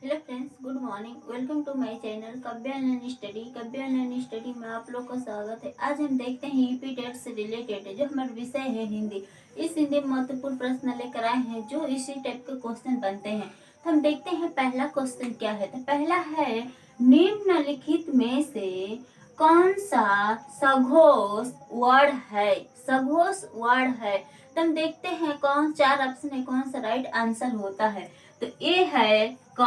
Hello friends, good morning. Welcome to my channel Kavya online study. Kavya online study में आप लोग का स्वागत है। आज हम देखते हैं यूपी टेट से रिलेटेड जो हमारा विषय है हिंदी। इस हिंदी में महत्वपूर्ण प्रश्न लेकर आए हैं जो इसी टाइप के क्वेश्चन बनते हैं। तो हम देखते हैं पहला क्वेश्चन क्या है। तो पहला है, निम्नलिखित में से कौन सा सघोष वर्ड है। सघोष वर्ड है। तो हम देखते हैं कौन चार ऑप्शन है, कौन सा राइट आंसर होता है। तो ए है क,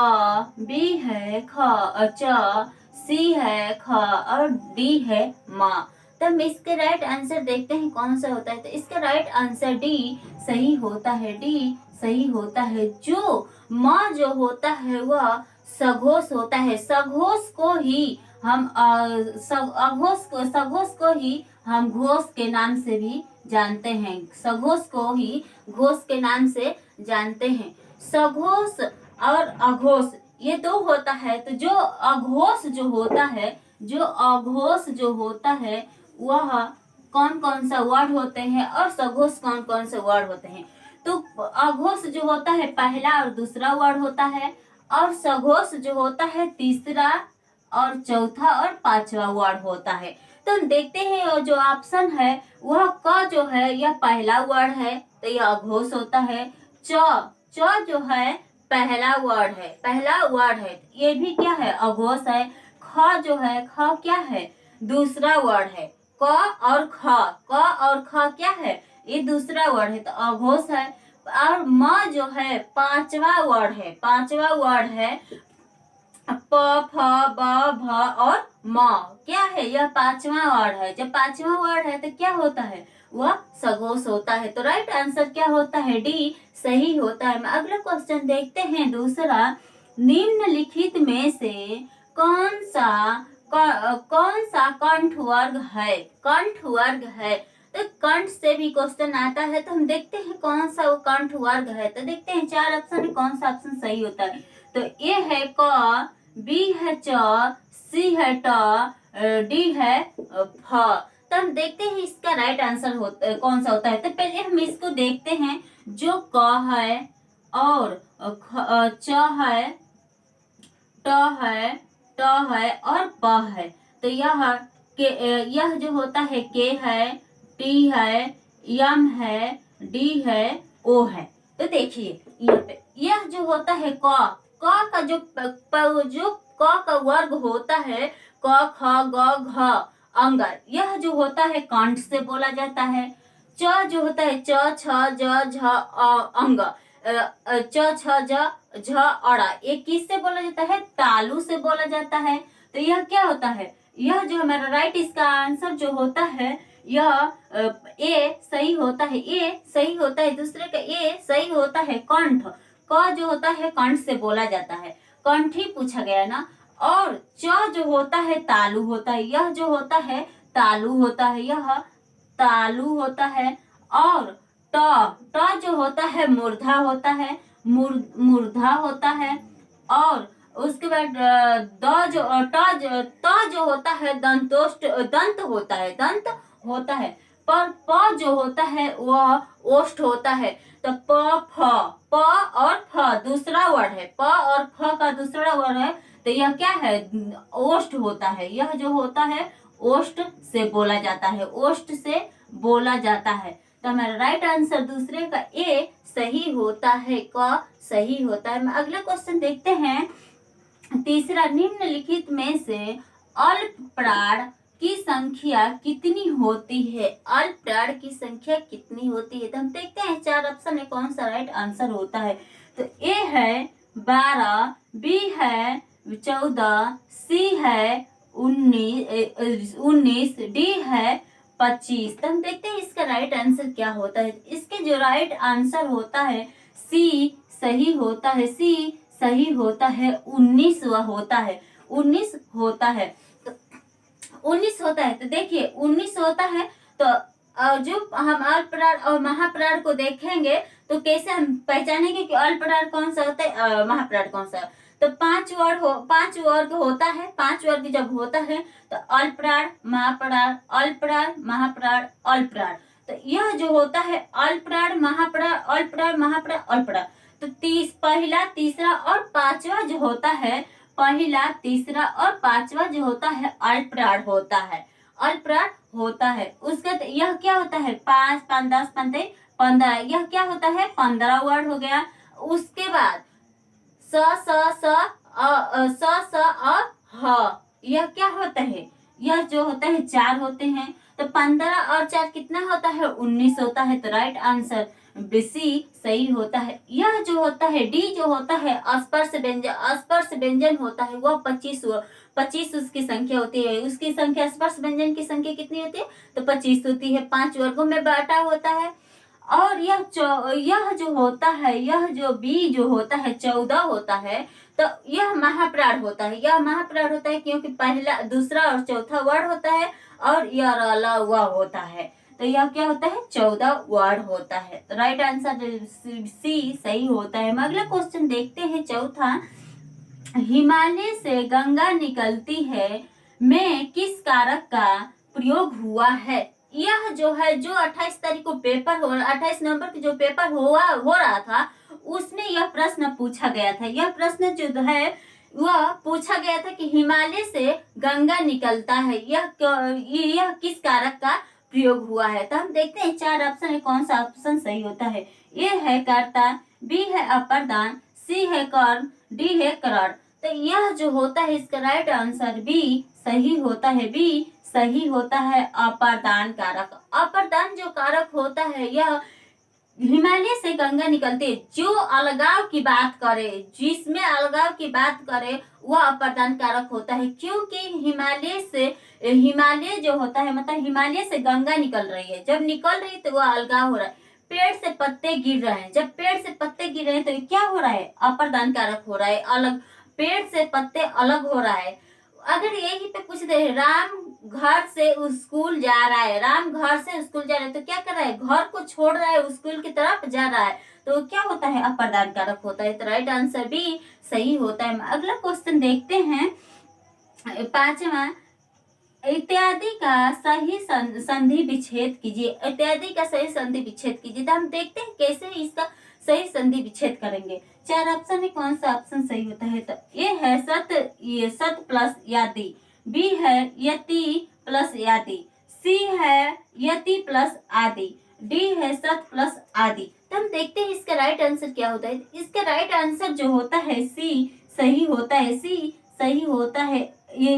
बी है ख, च, सी है ख और डी है माँ। तो हम इसके राइट आंसर देखते हैं कौन सा होता है। तो इसका राइट आंसर डी सही होता है। डी सही होता है। जो माँ जो होता है वह सघोष होता है। सघोष को ही हम सघोष को ही हम घोष के नाम से भी जानते हैं। सघोष को ही घोष के नाम से जानते हैं। सघोष और अघोष ये दो होता है। तो जो अघोष जो होता है, जो अघोष जो होता है वह कौन कौन सा वर्ड होते हैं और सघोष कौन कौन से वर्ड होते हैं। तो अघोष जो होता है पहला और दूसरा वर्ड होता है और सघोष जो होता है तीसरा और चौथा और पांचवा वर्ड होता है। तो देखते हैं जो ऑप्शन है वह क जो है यह पहला वर्ड है तो यह अघोष होता है। च जो है पहला वर्ड है, पहला वर्ड है, ये भी क्या है अघोष है। ख जो है ख क्या है दूसरा वर्ड है। क और ख क्या है ये दूसरा वर्ड है तो अघोष है। और म जो है पांचवा वर्ड है, पांचवा वर्ड है। प फ ब भ और म क्या है यह पांचवा वर्ड है। जब पांचवा वर्ड है तो क्या होता है वह सघोष होता है। तो राइट आंसर क्या होता है डी सही होता है। अगला क्वेश्चन देखते हैं दूसरा, निम्नलिखित में से कौन सा कंठ वर्ग है। कंठ वर्ग है तो कंठ से भी क्वेश्चन आता है। तो हम देखते हैं कौन सा वो कंठ वर्ग है। तो देखते हैं चार ऑप्शन है, कौन सा ऑप्शन सही होता है। तो ए है क, बी है च, सी है ट, डी है फ। तो हम देखते हैं इसका राइट आंसर कौन सा होता है। तो पहले हम इसको देखते हैं। जो क है और च है, ट है, ट है और प है तो यह जो होता है के है, टी है, यम है, डी है, ओ है। तो देखिए यहाँ पे यह जो होता है क का जो क का वर्ग होता है क ख ग घ अंग, यह जो होता है कंठ से बोला जाता है। च जो होता है च छ ज झ अंग, च छ ज झ अड़ा, ये किससे बोला जाता है तालु से बोला जाता है। तो यह क्या होता है, यह जो हमारा राइट इसका आंसर जो होता है यह ए सही होता है। ए सही होता है। दूसरे का ए सही होता है। कंठ क जो होता है कंठ से बोला जाता है, कंठ ही पूछा गया ना। और च जो होता है तालु होता है, यह जो होता है तालु होता है, यह तालु होता है। और ट जो होता है मूर्धा होता है, मूर्धा होता है। और उसके बाद त जो होता है दंतोष्ट, दंत होता है, दंत होता है। पर प जो होता है वह ओष्ठ होता है। तो प और फ दूसरा वर्ड है। प और फ का दूसरा वर्ड है तो यह क्या है ओष्ठ होता है। यह जो होता है ओष्ठ से बोला जाता है, ओष्ठ से बोला जाता है। तो हमारा राइट आंसर दूसरे का ए सही होता है। क सही होता है। अगला क्वेश्चन देखते हैं तीसरा, निम्नलिखित में से अल्प प्राण की संख्या कितनी होती है। अल्प प्राण की संख्या कितनी होती है। तो हम देखते हैं चार ऑप्शन है, कौन सा राइट आंसर होता है। तो ए है 12, बी है 14, सी है 19, डी है 25। तो हम देखते हैं इसका राइट आंसर क्या होता है। इसके जो राइट आंसर होता है सी सही होता है। सी सही होता है। 19 वह होता है, 19 होता है। तो 19 होता है। तो देखिए 19 होता है। तो जो हम अल्पप्राण और महाप्राण को देखेंगे तो कैसे हम पहचानेंगे कि अल्पप्राण कौन सा होता है महाप्राण कौन सा। तो पांच वर्ग होता है। पांच वर्ग जब होता है तो अल्पप्राण, महाप्राण, अल्पप्राण, महाप्राण, अल्पप्राण। तो यह जो होता है अल्पप्राण, महाप्राण, अल्पप्राण, महाप्राण, अल्पप्राण। तो पहला, तीसरा और पांचवा जो होता है, पहला, तीसरा और पांचवा जो होता है अल्पप्राण होता है, अल्पप्राण होता है। उसका यह क्या होता है, 5 5 10 15, यह क्या होता है 15 वर्ड हो गया। उसके बाद स स स स और ह, यह क्या होता है, यह जो होता है 4 होते हैं। तो 15 और 4 कितना होता है, 19 होता है। तो राइट आंसर सी सही होता है। यह जो होता है डी जो होता है अस्पर्श व्यंजन, अस्पर्श व्यंजन होता है वह 25 उसकी संख्या होती है। उसकी संख्या, स्पर्श व्यंजन की संख्या कितनी होती है, तो 25 होती है। 5 वर्गों में बांटा होता है। और यह जो होता है, यह जो बी जो होता है 14 होता है। तो यह महाप्राण होता है, यह महाप्राण होता है क्योंकि पहला, दूसरा और चौथा वर्ड होता है और यह रला हुआ होता है। तो यह क्या होता है, 14 वर्ड होता है। तो राइट आंसर सी सही होता है। अगला क्वेश्चन देखते हैं, चौथा, हिमालय से गंगा निकलती है में किस कारक का प्रयोग हुआ है। यह जो है, जो 28 तारीख को पेपर हो, 28 नवंबर को जो पेपर हो रहा था, उसमें यह प्रश्न पूछा गया था। यह प्रश्न जो है वह पूछा गया था कि हिमालय से गंगा निकलता है, यह किस कारक का प्रयोग हुआ है। तो हम देखते हैं 4 ऑप्शन है, कौन सा ऑप्शन सही होता है। ए है कर्ता, बी है अपर्दान, सी है कर्म, डी है करण। तो यह जो होता है इसका राइट आंसर बी सही होता है, बी सही होता है। अपर्दान कारक, अपर्दान जो कारक होता है, यह हिमालय से गंगा निकलते, जो अलगाव की बात करे, जिसमें अलगाव की बात करे, वह अपर्दान कारक होता है। क्योंकि हिमालय जो होता है, मतलब हिमालय से गंगा निकल रही है, जब निकल रही है तो वह अलगाव हो रहा है। पेड़ से पत्ते गिर रहे हैं, जब पेड़ से पत्ते गिर रहे हैं तो क्या हो रहा है, अपर्दान कारक हो रहा है, अलग, पेड़ से पत्ते अलग हो रहा है। अगर यही पे पूछ दे, राम घर से स्कूल जा रहा है, राम घर से स्कूल जा रहा है, तो क्या कर रहा है, घर को छोड़ रहा है, स्कूल की तरफ जा रहा है, तो क्या होता है, अपर्दान कारक होता है। तो राइट आंसर भी सही होता है। अगला क्वेश्चन देखते हैं, 5वां, इत्यादि का सही संधि विच्छेद कीजिए। इत्यादि का सही संधि विच्छेद कीजिए। तो हम देखते हैं कैसे इसका सही संधि विच्छेद करेंगे। 4 ऑप्शन में कौन सा ऑप्शन सही होता है। तो ए है सत प्लस याति, बी है यति प्लस याति, सी है यति प्लस आदि, डी है सत प्लस आदि। तो हम देखते हैं इसका राइट आंसर क्या होता है। इसका राइट आंसर जो होता है सी सही होता है, सी सही होता है। ये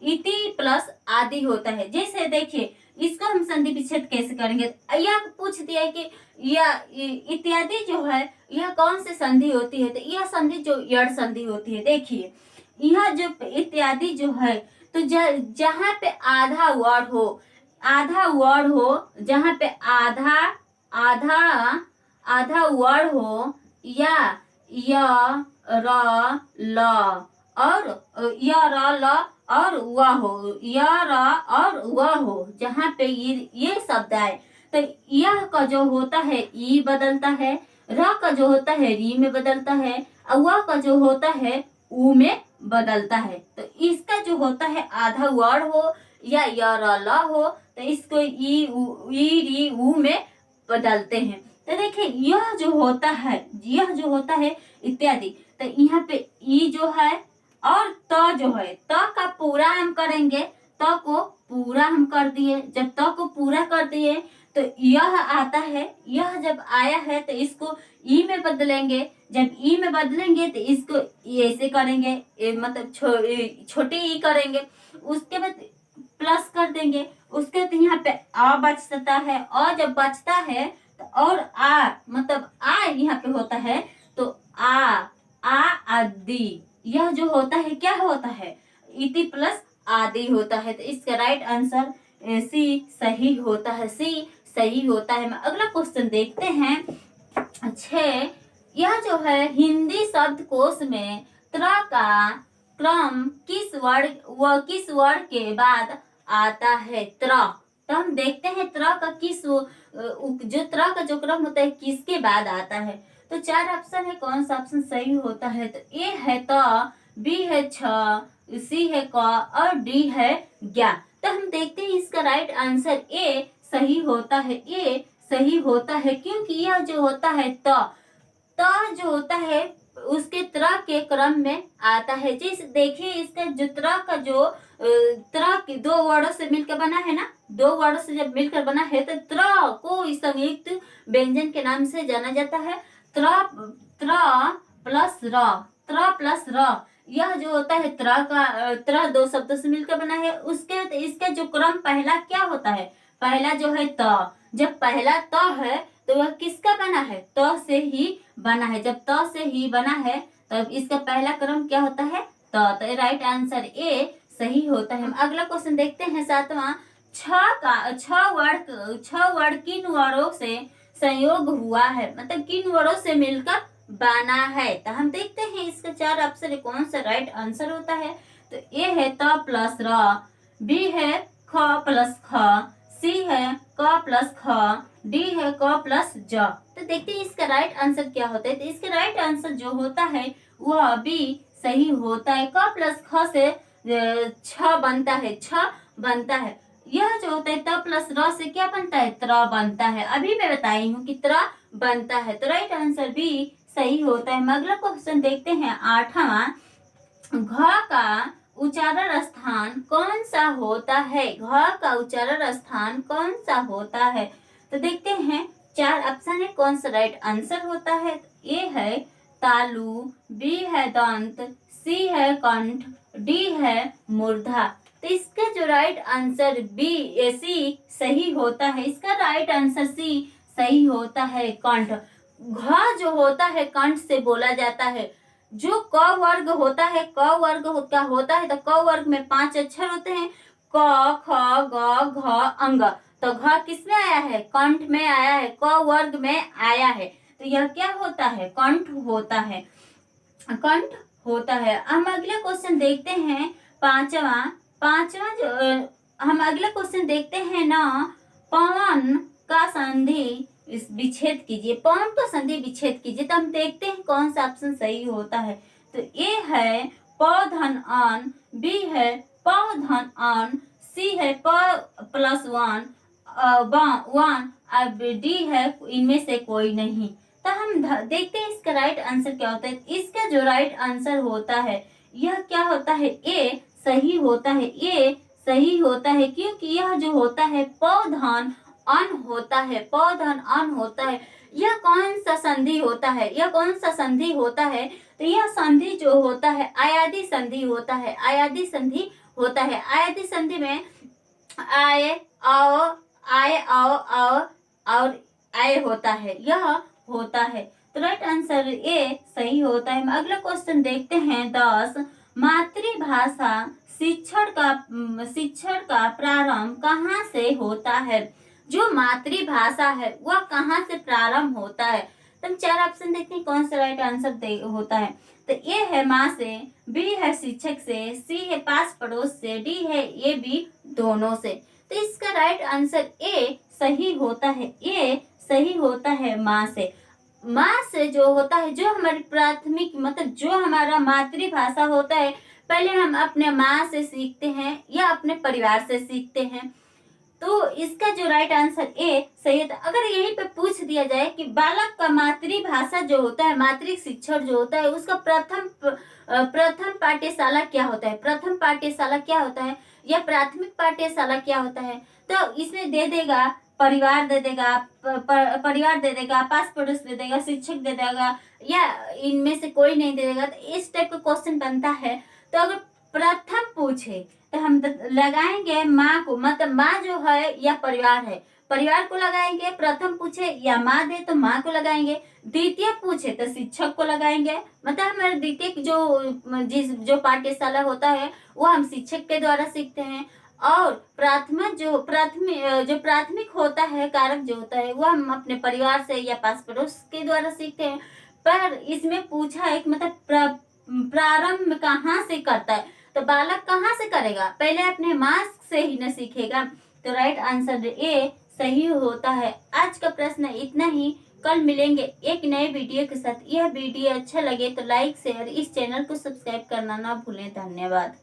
इति प्लस आदि होता है। जैसे देखिए, इसको हम संधि विच्छेद कैसे करेंगे। यह पूछ दिया है कि यह इत्यादि जो है यह कौन सी संधि होती है। तो यह संधि जो यड़ संधि होती है। देखिए, यह जो इत्यादि जो है, तो जहाँ पे आधा वर्ड हो, जहाँ पे आधा वर्ड हो, या य र ल और य र ल और वह हो, य र और वह हो, जहाँ पे ये शब्द आए, तो यह का जो होता है ई बदलता है, र का जो होता है री में बदलता है, और वह का जो होता है ऊ में बदलता है। तो इसका जो होता है आधा वर्ड हो या य र ल हो, तो इसको ई री ऊ में बदलते हैं। तो देखिए, यह जो होता है इत्यादि। तो यहाँ पे ई जो है और त जो है, त का पूरा हम करेंगे, त को पूरा हम कर दिए। जब त को पूरा कर दिए तो यह आता है, यह जब आया है तो इसको ई में बदलेंगे। जब ई में बदलेंगे तो इसको ऐसे करेंगे, मतलब छोटी ई करेंगे, उसके बाद प्लस कर देंगे। उसके बाद यहाँ पे आ बचता है, और जब बचता है तो और आ, मतलब आ यहाँ पे होता है, तो आ आदि, यह जो होता है क्या होता है, इति प्लस आदि होता है। तो इसका राइट आंसर सी सही होता है, सी सही होता है। अगला क्वेश्चन देखते हैं, 6, यह जो है हिंदी शब्दकोश में त्र का क्रम किस वर्ड के बाद आता है। त्र, तो हम देखते हैं त्र का त्र का जो क्रम होता है किसके बाद आता है। तो 4 ऑप्शन है, कौन सा ऑप्शन सही होता है। तो ए है त, बी है छ, सी है क और डी है ज्ञा। तो हम देखते हैं इसका राइट आंसर ए सही होता है, ए सही होता है। क्योंकि यह जो होता है त, त जो होता है उसके त्र के क्रम में आता है। जिस देखिए इसका जो त्र का जो त्र की दो वर्डों से मिलकर बना है ना, दो वर्डों से जब मिलकर बना है तो त्र को इस संयुक्त व्यंजन के नाम से जाना जाता है। त्र त्र प्लस र, त्र प्लस र, यह जो होता है त्र दो शब्दों से मिलकर बना है। उसके इसका जो क्रम पहला क्या होता है, पहला जो है त, जब पहला त है तो वह किसका बना है, त से ही बना है। जब त से ही बना है तब इसका पहला क्रम क्या होता है, त। तो राइट आंसर ए सही होता है। हम अगला क्वेश्चन देखते हैं सातवां, छह वर्ड किन वर्डों से संयोग हुआ है, मतलब किन वर्डों से मिलकर बना है। तो हम देखते हैं इसका चार ऑप्शन कौन सा राइट आंसर होता है। तो ए है त प्लस र, बी है ख प्लस ख, सी है क प्लस ख, डी है क प्लस ज। तो देखते हैं इसका राइट आंसर क्या होता है। तो इसका राइट आंसर जो होता है वह बी सही होता है। क प्लस ख से छ बनता है, छ बनता है। यह जो होता है त प्लस र से क्या बनता है, त्र बनता है। अभी मैं बताई हूँ कि त्र बनता है। तो राइट आंसर बी सही होता है। हम अगला क्वेश्चन देखते हैं आठवां, घ का उच्चारण स्थान कौन सा होता है, घ का उच्चारण स्थान कौन सा होता है। तो देखते हैं चार ऑप्शन है कौन सा राइट आंसर होता है। ए है तालु, बी है दंत, सी है कंठ, डी है मूर्धा। तो इसका जो राइट आंसर सी सही होता है। इसका राइट आंसर सी सही होता है, कंठ। घ जो होता है कंठ से बोला जाता है। जो क वर्ग होता है, क वर्ग का होता है तो क वर्ग में 5 अक्षर होते हैं, क ख ग घ अंग। तो घ किस में आया है, कंठ में आया है, क वर्ग में आया है। तो यह क्या होता है, कंठ होता है, कंठ होता है। हम अगला क्वेश्चन देखते हैं पांचवा जो हम अगला क्वेश्चन देखते हैं ना, पवन का संधि विच्छेद कीजिए, पवन का संधि विच्छेद कीजिए। तो हम देखते हैं कौन सा ऑप्शन सही होता है। तो ए है प धन अन, बी है प धन अन, सी है प प्लस वन, अब डी है इनमें से कोई नहीं। तो हम देखते हैं इसका राइट आंसर क्या होता है। इसका जो राइट आंसर होता है यह क्या होता है, ए सही होता है, ए सही होता है। क्योंकि यह जो होता है पौधन अन होता है, पौधन अन होता है। यह कौन सा संधि होता है, यह कौन सा संधि होता है। तो यह संधि जो होता है आयादी संधि होता है, आयादी संधि होता है। आयादी संधि में आए आओ और आए होता है, यह होता है। तो राइट आंसर ए सही होता है। हम अगला क्वेश्चन देखते हैं 10, मातृभाषा शिक्षण का प्रारंभ कहाँ से होता है। जो मातृभाषा है वह कहाँ से प्रारंभ होता है। तो हम चार ऑप्शन देखते हैं कौन सा राइट आंसर होता है। तो ए है माँ से, बी है शिक्षक से, सी है पास पड़ोस से, डी है ये भी दोनों से। तो इसका राइट आंसर ए सही होता है, ए सही होता है माँ से। माँ से जो होता है, जो हमारी प्राथमिक मतलब जो हमारा मातृभाषा होता है, पहले हम अपने माँ से सीखते हैं या अपने परिवार से सीखते हैं। तो इसका जो राइट आंसर ए सही है। अगर यहीं पे पूछ दिया जाए कि बालक का मातृभाषा जो होता है, मातृ शिक्षण जो होता है, उसका प्रथम पाठ्यशाला क्या होता है, प्रथम पाठ्यशाला क्या होता है या प्राथमिक पाठ्यशाला क्या होता है। तो इसमें दे देगा परिवार, दे देगा परिवार, दे देगा पास पड़ोस, दे देगा शिक्षक, दे देगा या इनमें से कोई नहीं दे देगा। तो इस टाइप का क्वेश्चन बनता है। तो अगर प्रथम पूछे तो हम लगाएंगे माँ को, मतलब माँ जो है या परिवार है, परिवार को लगाएंगे। प्रथम पूछे या माँ दे तो माँ को लगाएंगे। द्वितीय पूछे तो शिक्षक को लगाएंगे। मतलब हमारे द्वितीय जो पाठ्यशाला होता है वो हम शिक्षक के द्वारा सीखते हैं। और प्राथमिक होता है, कारक जो होता है वो हम अपने परिवार से या पास पड़ोस के द्वारा सीखते हैं। पर इसमें पूछा है कि मतलब प्रारंभ कहाँ से करता है। तो बालक कहाँ से करेगा, पहले अपने माँ से ही न सीखेगा। तो राइट आंसर ए सही होता है। आज का प्रश्न इतना ही। कल मिलेंगे एक नए वीडियो के साथ। यह वीडियो अच्छा लगे तो लाइक शेयर, इस चैनल को सब्सक्राइब करना ना भूलें। धन्यवाद।